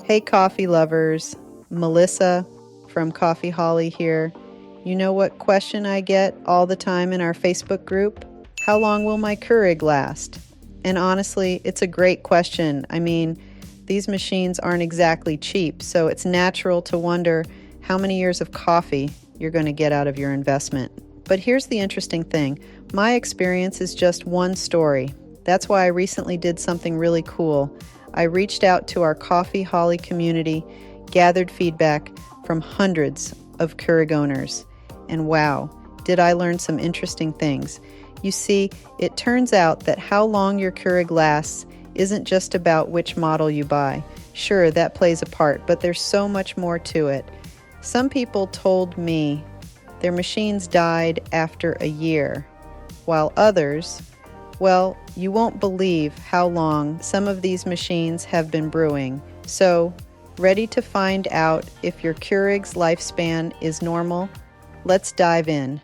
Hey coffee lovers, Melissa from Coffee Holli here. You know what question I get all the time in our Facebook group? How long will my Keurig last? And honestly, it's a great question. I mean, these machines aren't exactly cheap, so it's natural to wonder how many years of coffee you're going to get out of your investment. But here's the interesting thing. My experience is just one story. That's why I recently did something really cool. I reached out to our Coffee Holli community, gathered feedback from hundreds of Keurig owners, and wow, did I learn some interesting things. You see, it turns out that how long your Keurig lasts isn't just about which model you buy. Sure, that plays a part, but there's so much more to it. Some people told me their machines died after a year, while others, well, you won't believe how long some of these machines have been brewing. So, ready to find out if your Keurig's lifespan is normal? Let's dive in.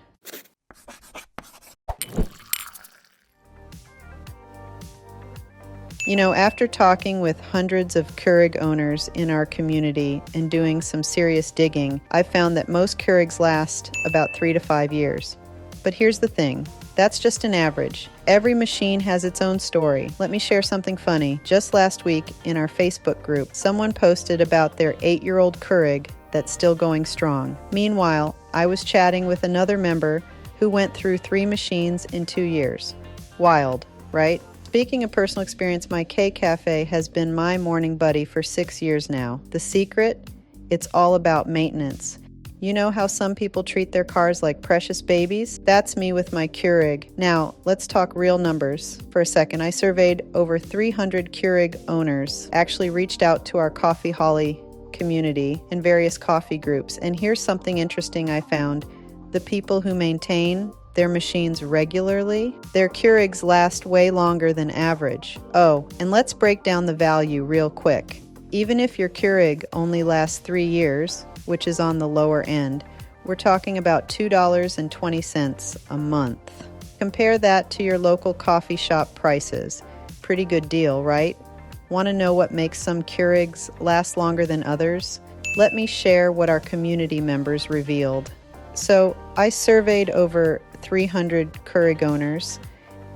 You know, after talking with hundreds of Keurig owners in our community and doing some serious digging, I found that most Keurigs last about 3 to 5 years. But here's the thing. That's just an average. Every machine has its own story. Let me share something funny. Just last week in our Facebook group, someone posted about their 8-year-old Keurig that's still going strong. Meanwhile, I was chatting with another member who went through 3 machines in 2 years. Wild, right? Speaking of personal experience, my K-Cafe has been my morning buddy for 6 years now. The secret? It's all about maintenance. You know how some people treat their cars like precious babies? That's me with my Keurig. Now, let's talk real numbers for a second. I surveyed over 300 Keurig owners, actually reached out to our Coffee Holli community and various coffee groups. And here's something interesting I found. The people who maintain their machines regularly, their Keurigs last way longer than average. Oh, and let's break down the value real quick. Even if your Keurig only lasts 3 years, which is on the lower end, we're talking about $2.20 a month. Compare that to your local coffee shop prices. Pretty good deal, right? Want to know what makes some Keurigs last longer than others? Let me share what our community members revealed. So I surveyed over 300 Keurig owners,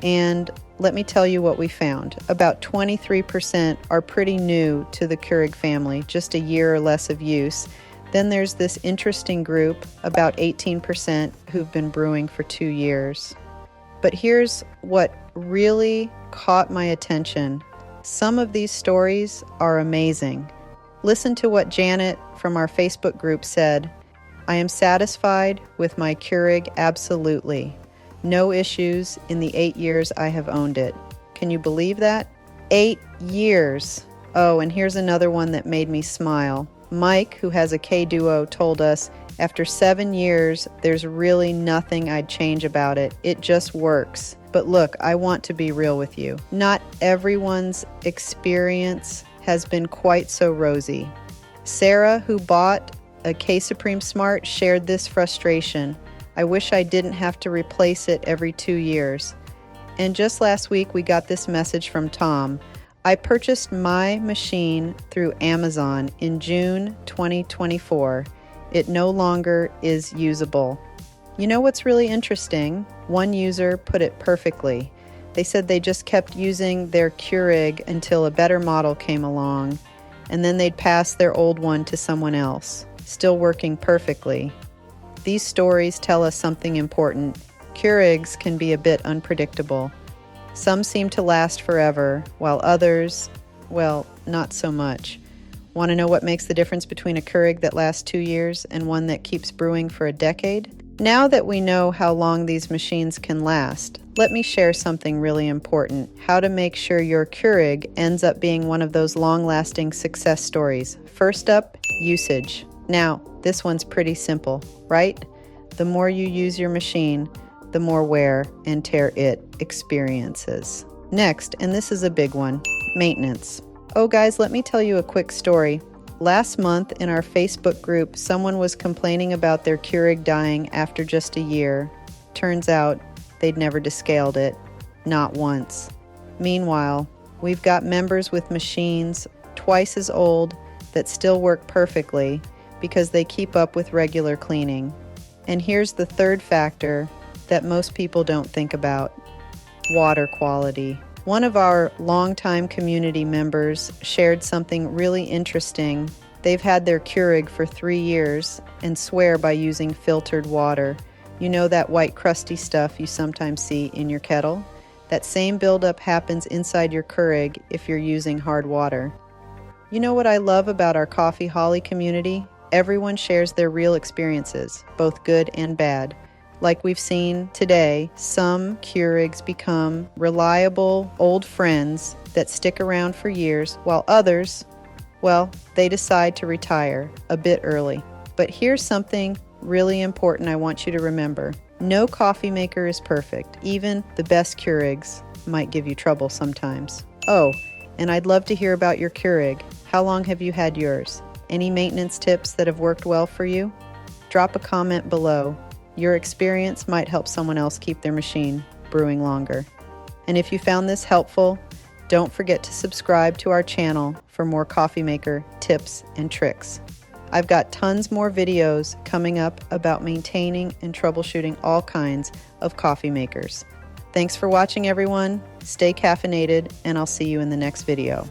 and let me tell you what we found. About 23% are pretty new to the Keurig family, just a year or less of use. Then there's this interesting group, about 18%, who've been brewing for 2 years. But here's what really caught my attention. Some of these stories are amazing. Listen to what Janet from our Facebook group said. I am satisfied with my Keurig absolutely. No issues in the 8 years I have owned it. Can you believe that? 8 years. Oh, and here's another one that made me smile. Mike, who has a K-Duo, told us, after 7 years, there's really nothing I'd change about it. It just works. But look, I want to be real with you. Not everyone's experience has been quite so rosy. Sarah, who bought a K-Supreme Smart, shared this frustration. I wish I didn't have to replace it every 2 years. And just last week, we got this message from Tom. I purchased my machine through Amazon in June 2024. It no longer is usable. You know what's really interesting? One user put it perfectly. They said they just kept using their Keurig until a better model came along, and then they'd pass their old one to someone else, still working perfectly. These stories tell us something important. Keurigs can be a bit unpredictable. Some seem to last forever, while others, well, not so much. Want to know what makes the difference between a Keurig that lasts 2 years and one that keeps brewing for a decade? Now that we know how long these machines can last, let me share something really important. How to make sure your Keurig ends up being one of those long-lasting success stories. First up, usage. Now, this one's pretty simple, right? The more you use your machine, the more wear and tear it experiences. Next, and this is a big one, maintenance. Oh guys, let me tell you a quick story. Last month in our Facebook group, someone was complaining about their Keurig dying after just a year. Turns out they'd never descaled it, not once. Meanwhile, we've got members with machines twice as old that still work perfectly because they keep up with regular cleaning. And here's the third factor that most people don't think about: water quality. One of our longtime community members shared something really interesting. They've had their Keurig for 3 years and swear by using filtered water. You know, that white crusty stuff you sometimes see in your kettle? That same buildup happens inside your Keurig if you're using hard water. You know what I love about our Coffee Holli community? Everyone shares their real experiences, both good and bad. Like we've seen today, some Keurigs become reliable old friends that stick around for years, while others, well, they decide to retire a bit early. But here's something really important I want you to remember. No coffee maker is perfect. Even the best Keurigs might give you trouble sometimes. Oh, and I'd love to hear about your Keurig. How long have you had yours? Any maintenance tips that have worked well for you? Drop a comment below. Your experience might help someone else keep their machine brewing longer. And if you found this helpful, don't forget to subscribe to our channel for more coffee maker tips and tricks. I've got tons more videos coming up about maintaining and troubleshooting all kinds of coffee makers. Thanks for watching, everyone. Stay caffeinated, and I'll see you in the next video.